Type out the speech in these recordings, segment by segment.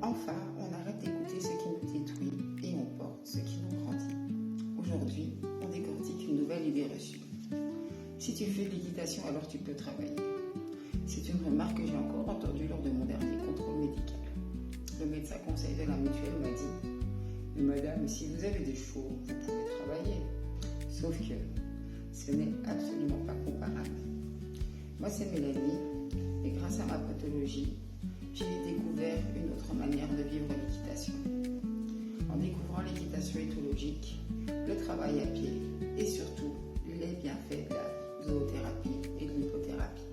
Enfin, on arrête d'écouter ce qui nous détruit et on porte ce qui nous grandit. Aujourd'hui, on décortique une nouvelle idée reçue. Si tu fais de l'équitation, alors tu peux travailler. C'est une remarque que j'ai encore entendue lors de mon dernier contrôle médical. Le médecin conseil de la mutuelle m'a dit « Madame, si vous avez des chevaux, vous pouvez travailler. » Sauf que ce n'est absolument pas comparable. Moi, c'est Mélanie, et grâce à ma pathologie, j'ai découvert une autre manière de vivre l'équitation. En découvrant l'équitation éthologique, le travail à pied et surtout les bienfaits de la zoothérapie et de l'hypothérapie.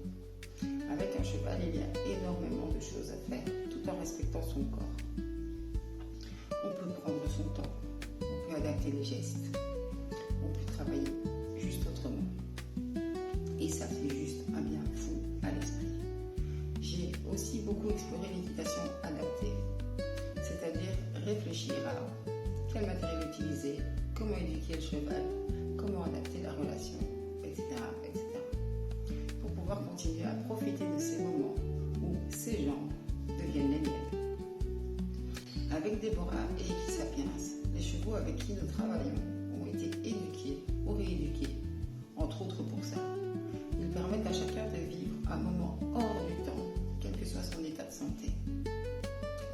Avec un cheval, il y a énormément de choses à faire tout en respectant son corps. On peut prendre son temps, on peut adapter les gestes, on peut travailler juste autrement. Et ça fait juste un bien fou à l'esprit. J'ai aussi beaucoup exploré l'équitation adaptée, c'est-à-dire réfléchir à quel matériel utiliser, comment éduquer le cheval, comment adapter la relation, etc. pour pouvoir continuer à profiter de ces moments où ces jambes deviennent les miennes. Avec Déborah et Equisapiens, les chevaux avec qui nous travaillons ont été éduqués ou rééduqués, entre autres pour ça. Ils permettent à chacun de vivre un moment hors du temps, quel que soit son état de santé.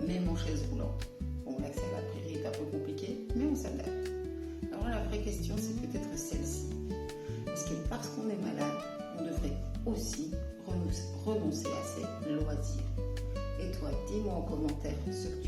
Même en chaise roulante. Bon, l'accès à la prairie est un peu compliqué, mais on s'adapte. Alors la vraie question, c'est peut-être celle-ci. Est-ce que parce qu'on est malade, on devrait aussi renoncer à ses loisirs? Et toi, dis-moi en commentaire ce que tu